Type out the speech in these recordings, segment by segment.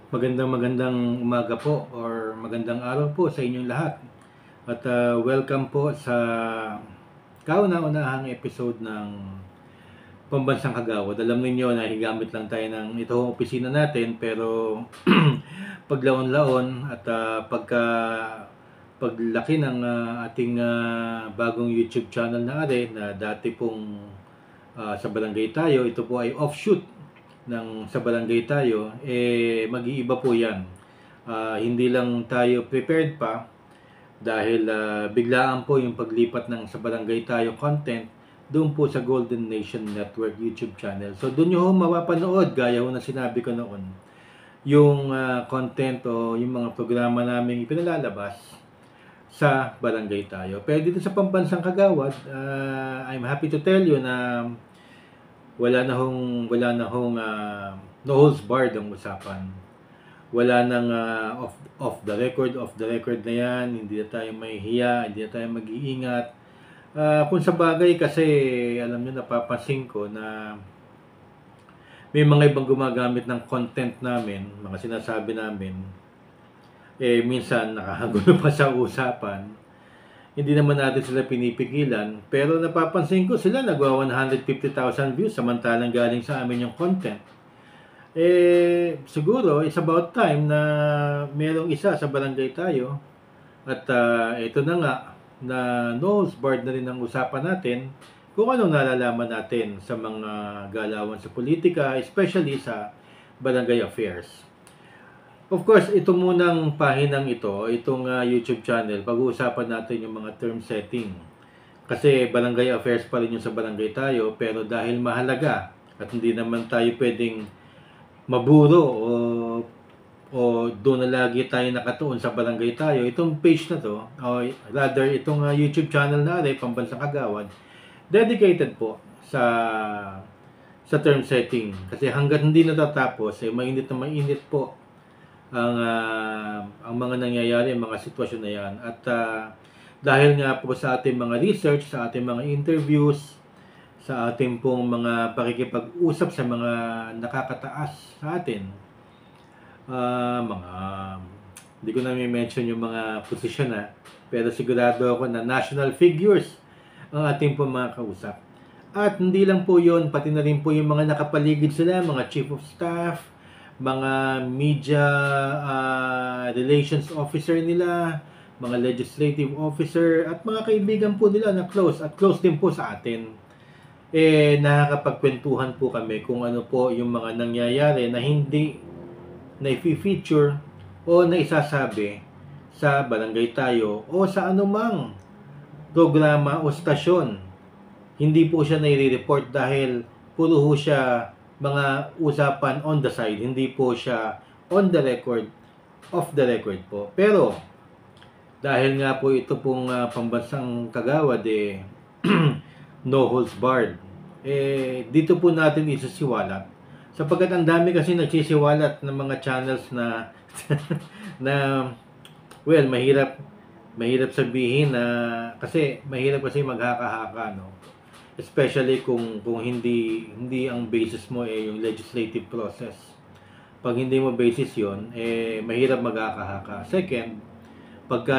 Magandang umaga po or magandang araw po sa inyong lahat. At welcome po sa kauna-unahang episode ng Pambansang Kagawad. Alam niyo na higamit lang tayo ng itong opisina natin, pero paglaon-laon at paglaki ng ating bagong YouTube channel na na dati pong sa Barangay Tayo, ito po ay offshoot ng sa Barangay Tayo, mag-iiba po yan. Hindi lang tayo prepared pa dahil biglaan po yung paglipat ng sa Barangay Tayo content doon po sa Golden Nation Network YouTube channel. So doon nyo mapapanood, gaya ho na sinabi ko noon, yung content o yung mga programa namin ipinalalabas sa Barangay Tayo. Pero dito sa Pambansang Kagawad, I'm happy to tell you na wala na hong no holds barred ang usapan. Wala nang off the record na yan. Hindi na tayo mahihiya, hindi na tayo mag-iingat. Kung sa bagay kasi, alam niyo, napapansin ko na may mga ibang gumagamit ng content namin, mga sinasabi namin, minsan nakahagulo pa sa usapan. Hindi naman natin sila pinipigilan, pero napapansin ko sila nagwa 150,000 views samantalang galing sa amin yung content. Siguro it's about time na merong isa sa Barangay Tayo at ito na nga na no holds barred na rin ang usapan natin kung anong nalalaman natin sa mga galawan sa politika, especially sa barangay affairs. Of course, ito munang pahinang ito, itong YouTube channel, pag-uusapan natin yung mga term setting. Kasi barangay affairs pa rin yung sa Barangay Tayo, pero dahil mahalaga at hindi naman tayo pwedeng maburo o doon na lagi tayo nakatuon sa Barangay Tayo, itong page na to, o rather itong YouTube channel na rin, Pambansang Kagawad, dedicated po sa term setting. Kasi hanggat hindi natatapos, mainit na mainit po ang mga nangyayari, mga sitwasyon na yan. At dahil nga po sa ating mga research, sa ating mga interviews, sa ating pong mga pakikipag-usap sa mga nakakataas sa atin, hindi ko na mention yung mga posisyon pero sigurado ako na national figures ang ating pong mga kausap. At hindi lang po yun, pati na rin po yung mga nakapaligid sila, mga chief of staff, mga media relations officer nila, mga legislative officer, at mga kaibigan po nila na close, at close din po sa atin. Nakakapagkwentuhan po kami kung ano po yung mga nangyayari na hindi na i-feature o na isasabi sa Barangay Tayo o sa anumang programa o stasyon. Hindi po siya nai-report dahil puro ho siya mga usapan on the side, hindi po siya on the record, off the record po. Pero dahil nga po ito pong Pambansang Kagawad no holds barred, dito po natin isisiwalat sapagkat ang dami kasi nagsisiwalat ng mga channels na na well, mahirap sabihin na kasi mahirap kasi maghaka-haka, no? Especially kung hindi ang basis mo yung legislative process. Pag hindi mo basis 'yon, mahirap maghaka-haka. Second, pag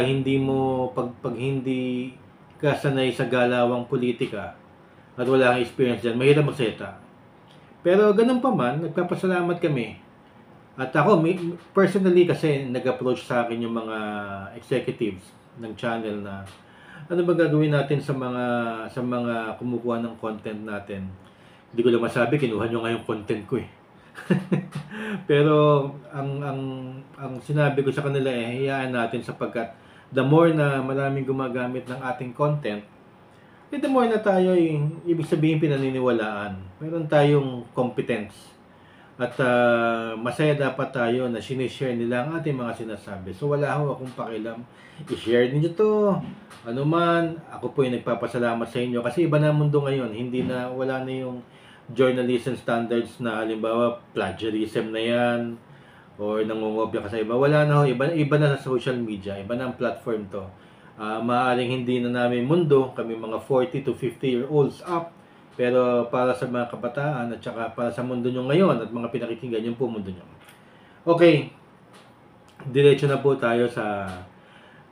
hindi ka sanay sa galawang politika at wala kang experience diyan, mahirap magseta. Pero ganun pa man, nagpapasalamat kami. At ako personally kasi nag-approach sa akin yung mga executives ng channel na ano ba gagawin natin sa mga kumukuha ng content natin. Hindi ko lang masabi, kinuha nyo nga yung content ko Pero ang sinabi ko sa kanila hayaan natin sapagkat the more na maraming gumagamit ng ating content, the more na tayo ibig sabihin pinaniniwalaan. Meron tayong competence. At masaya dapat tayo na sinishare nila ang ating mga sinasabi. So wala akong pakialam. I-share niyo to. Ano man, ako po yung nagpapasalamat sa inyo. Kasi iba na mundo ngayon. Wala na yung journalism standards na halimbawa plagiarism na yan. Or nangungopya ka sa iba. Wala na ho. Iba na sa social media. Iba na ang platform to. Maaaring hindi na namin mundo. Kami mga 40 to 50 year olds up. Pero para sa mga kabataan at saka para sa mundo nyo ngayon at mga pinakikinggan, yun po mundo nyo. Okay, diretso na po tayo sa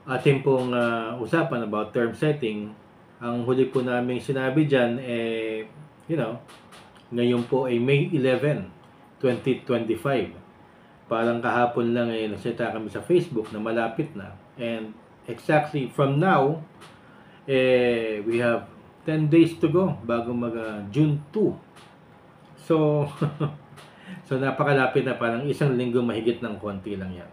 ating pong usapan about term setting. Ang huli po naming sinabi dyan, ngayon po ay May 11, 2025. Parang kahapon lang nagsalita kami sa Facebook na malapit na. And exactly from now, we have 10 days to go bago June 2. So, so napakalapit na, parang isang linggo mahigit ng konti lang yan.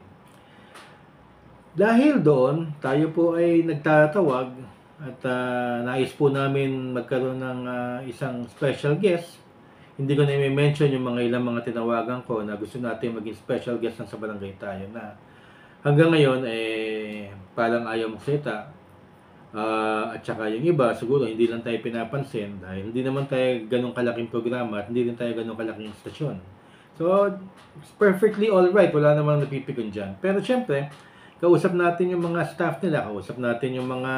Dahil doon, tayo po ay nagtatawag at nais po namin magkaroon ng isang special guest. Hindi ko na i-mention yung ilang mga tinawagan ko na gusto natin maging special guest ng sa barangay tayo na hanggang ngayon parang ayaw magsalita. At saka yung iba siguro hindi lang tayo pinapansin dahil hindi naman tayo ganong kalaking programa at hindi rin tayo ganong kalaking stasyon. So, it's perfectly alright. Wala namang napipikon dyan. Pero syempre, kausap natin yung mga staff nila, kausap natin yung mga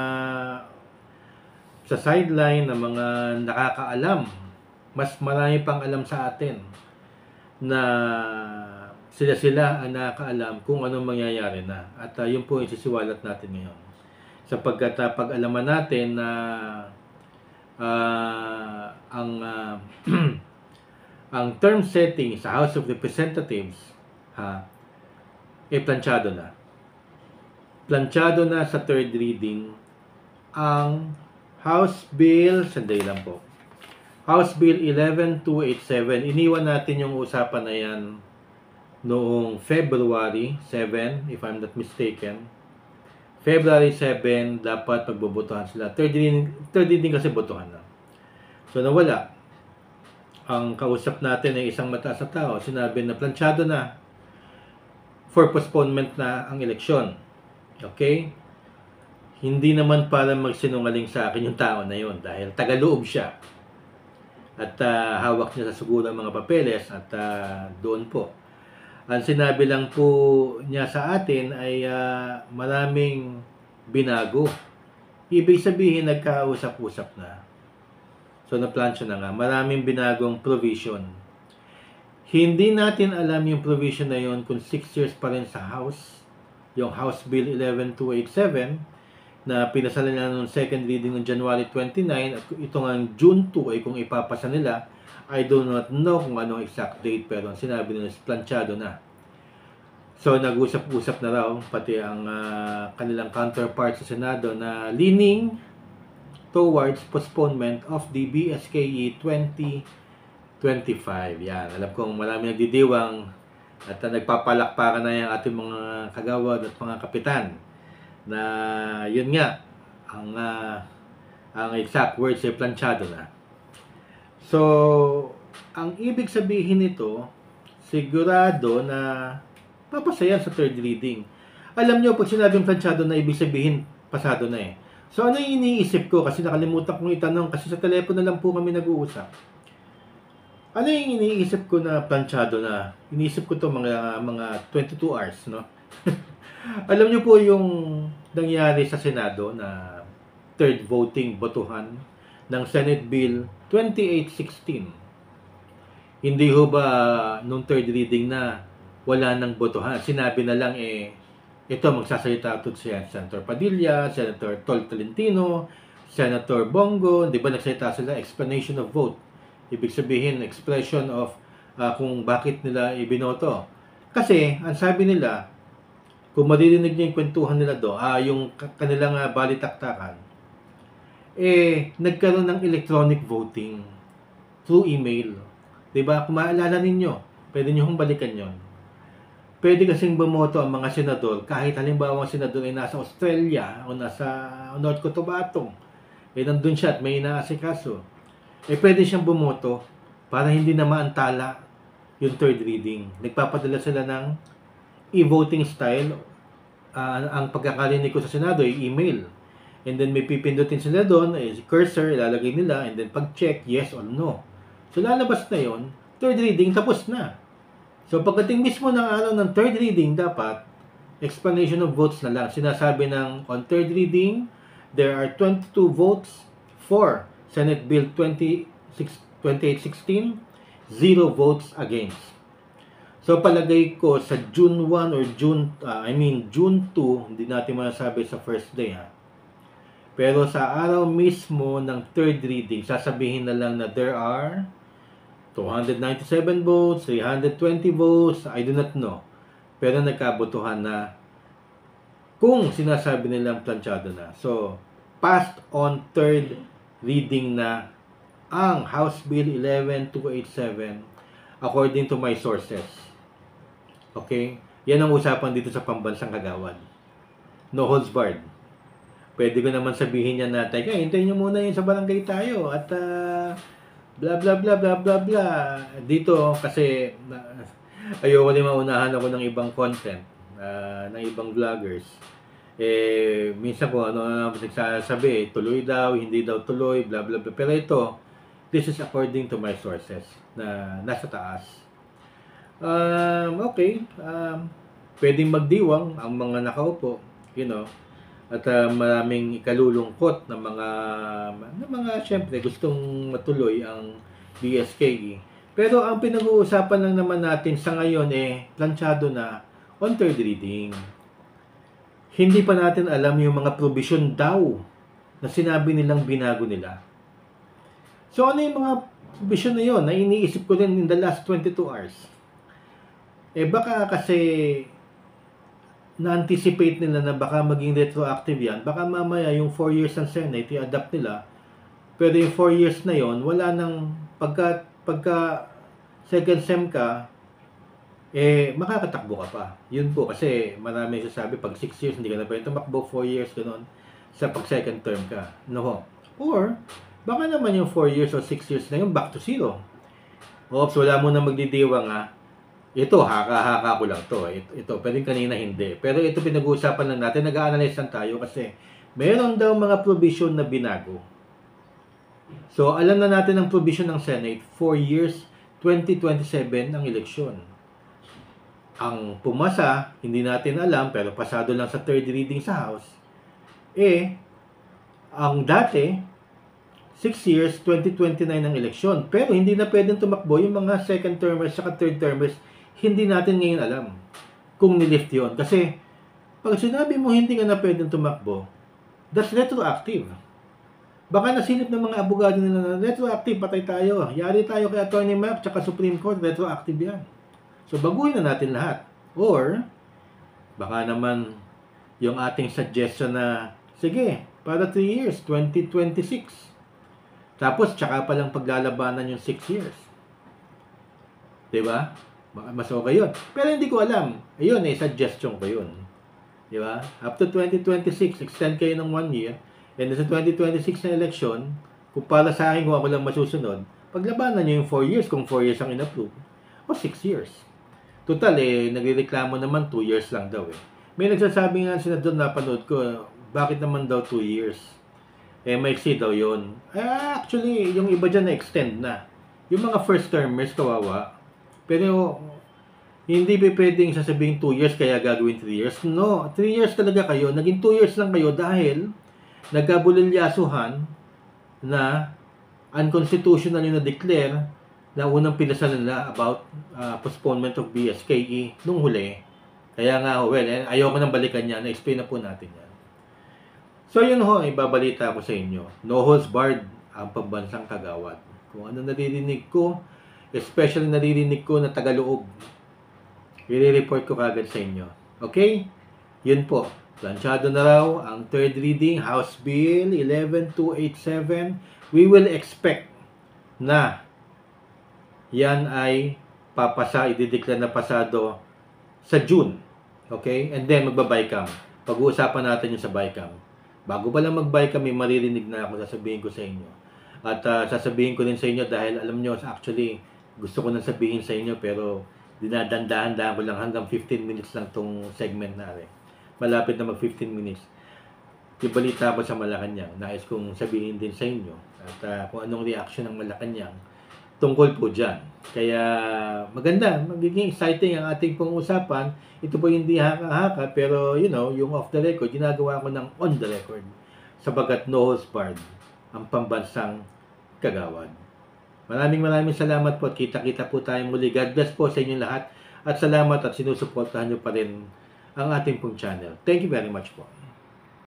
sa sideline na mga nakakaalam. Mas marami pang alam sa atin na sila ang nakakaalam kung anong mangyayari na. At yun po isisiwalat natin ngayon. Sapagkat pag-alaman natin na ang term setting sa House of Representatives planchado na. Planchado na sa third reading ang House Bill, sandali lang po. House Bill 11287, iniwan natin yung usapan na yan noong February 7, if I'm not mistaken. February 7, dapat magbobotohan sila. Third reading kasi botohan na. So nawala. Ang kausap natin ay isang mataas na tao. Sinabi na planchado na for postponement na ang eleksyon. Okay? Hindi naman para magsinungaling sa akin yung tao na yon dahil tagaloob siya. At hawak niya sa siguro mga papeles at doon po. Ang sinabi lang po niya sa atin ay maraming binago. Ibig sabihin nagkausap-usap na. So naplansya na nga. Maraming binagong provision. Hindi natin alam yung provision na yon kung 6 years pa rin sa House. Yung House Bill 11287 na pinasala nila noong second reading ng January 29 at ito nga June 2 ay kung ipapasa nila, I do not know kung anong exact date pero ang sinabi nila is planchado na. So nag-usap-usap na raw pati ang kanilang counterpart sa Senado na leaning towards postponement of the BSKE 2025. Yan, alam kong marami nagdidiwang at nagpapalakpakan na yung ating mga kagawad at mga kapitan na yun nga ang exact words ay planchado na. So, ang ibig sabihin nito, sigurado na papasayan sa third reading. Alam nyo, pag sinabing planchado na, ibig sabihin pasado na eh. So, ano yung iniisip ko? Kasi nakalimutan kong itanong kasi sa telepono na lang po kami nag-uusap. Ano yung iniisip ko na planchado na? Iniisip ko to mga 22 hours, no? Alam niyo po yung nangyari sa Senado na third voting botohan ng Senate Bill 2816. Hindi ho ba nung third reading na wala nang botohan? Sinabi na lang ito magsasalita ito si Senator Padilla, Senator Tol Tolentino, Senator Bongo, di ba nagsalita sila explanation of vote. Ibig sabihin expression of kung bakit nila ibinoto. Kasi ang sabi nila kung maririnig niyo yung kwentuhan nila do, yung kanilang balitaktakan, nagkaroon ng electronic voting through email. Diba? Kung maalala ninyo, pwede nyo hong balikan yon. Pwede kasing bumoto ang mga senador, kahit halimbawa ang senador ay nasa Australia o nasa North Cotabato, nandun siya at may inaasikaso. Pwede siyang bumoto para hindi na maantala yung third reading. Nagpapadala sila ng e-voting style. Ang pagkakarinig ko sa Senado ay email. And then may pipindutin sila doon, cursor, ilalagay nila, and then pag-check, yes or no. So lalabas na yon, third reading, tapos na. So pagdating mismo ng araw ng third reading, dapat explanation of votes na lang. Sinasabi ng on third reading, there are 22 votes for Senate Bill 2816, 0 votes against. So palagay ko sa June 1 or June 2, hindi natin masasabi sa first day ha. Pero sa araw mismo ng third reading, sasabihin na lang na there are 297 votes, 320 votes, I do not know. Pero nagkabotohan na kung sinasabi nilang planchado na. So, passed on third reading na ang House Bill 11287 according to my sources. Okay? Yan ang usapan dito sa Pambansang Kagawad. No holds barred. Pwede ko naman sabihin niya na, teka, hintayin niyo muna yun sa barangay tayo at blah blah blah blah blah blah. Dito kasi ayoko din maunahan ako ng ibang content, ng ibang vloggers. Minsan ko ano nagsasabi, tuloy daw, hindi daw tuloy, blah blah blah. Pero ito, this is according to my sources na nasa taas. Okay, pwedeng magdiwang ang mga nakaupo, you know. At maraming ikalulungkot na mga syempre gustong matuloy ang BSKE. Pero ang pinag-uusapan lang naman natin sa ngayon planchado na on third reading. Hindi pa natin alam yung mga provision daw na sinabi nilang binago nila. So ano yung mga provision na yun na iniisip ko din in the last 22 hours? Baka kasi na-anticipate nila na baka maging retroactive yan. Baka mamaya yung 4 years ng Senate, i-adapt nila. Pero yung 4 years na yon wala nang pagka second sem ka, makakatakbo ka pa. Yun po, kasi marami sasabi, pag 6 years, hindi ka na pwede tumakbo, 4 years, gano'n, sa pag second term ka. No. Or, baka naman yung 4 years o 6 years na yun, back to zero. Oops, wala mo na magdidiwang ha. Ito, haka-haka ko lang to. Ito, pwedeng kanina hindi. Pero ito pinag-uusapan lang natin, nag-a-analyze lang tayo kasi meron daw mga provision na binago. So, alam na natin ang provision ng Senate, 4 years, 2027 ang eleksyon. Ang pumasa, hindi natin alam, pero pasado lang sa third reading sa House, ang dati, 6 years, 2029 ang eleksyon. Pero hindi na pwedeng tumakbo yung mga second termers at third termers. Hindi natin ngayon alam kung nilift yun. Kasi, pag sinabi mo hindi ka na pwedeng tumakbo, that's retroactive. Baka nasilip ng mga abogado nila na retroactive, patay tayo. Yari tayo kay Attorney Mac, tsaka Supreme Court, retroactive yan. So, baguhin na natin lahat. Or, baka naman yung ating suggestion na, sige, para 3 years, 2026. Tapos, tsaka palang paglalabanan yung 6 years. Diba? Mas okay yun. Pero hindi ko alam. Ayun, suggestion ko yun. Di ba? Up to 2026, extend kayo ng 1 year. And sa 2026 na election, kung para sa akin, kung ako lang masusunod, paglabanan nyo yung 4 years, kung 4 years ang in-approve, o 6 years. Total, nagrereklamo naman 2 years lang daw May nagsasabi nga senador, napanood ko, bakit naman daw 2 years? Maiksi daw yun. Actually, yung iba dyan na-extend na. Yung mga first termers, kawawa. Pero, hindi pa pwedeng sasabihin 2 years kaya gagawin 3 years. No, 3 years talaga kayo. Naging 2 years lang kayo dahil nagkabulilyasuhan na unconstitutional yung na-declare na unang pinasan nila about postponement of BSKE nung huli. Kaya nga, ayoko nang balikan yan. Na-explain na po natin yan. So, yun ho, ibabalita ko sa inyo. No holds barred ang Pambansang Kagawad. Kung ano naririnig ko, especially naririnig ko na Tagaloob, i-report ko kagad sa inyo. Okay? Yun po. Planchado na raw ang third reading, House Bill 11287. We will expect na yan ay papasa, i-declare na pasado sa June. Okay? And then magba-bycam. Pag-uusapan natin yung sa bycam. Bago pa lang mag-bycam, may maririnig na ako, sasabihin ko sa inyo. At sasabihin ko din sa inyo dahil alam nyo, actually, gusto ko nang sabihin sa inyo pero dinadandahan-dahan ko lang hanggang 15 minutes lang tong segment na malapit na mag 15 minutes. Ibalita ko sa Malacanang. Nais kong sabihin din sa inyo at kung anong reaction ng Malacanang tungkol po dyan. Kaya maganda, magiging exciting ang ating pong usapan. Ito po hindi haka-haka pero yung off the record, ginagawa ko ng on the record. Sabagat no holds barred ang Pambansang Kagawad. Maraming salamat po at kita-kita po tayong muli. God bless po sa inyong lahat. At salamat at sinusuportahan nyo pa rin ang ating pong channel. Thank you very much po.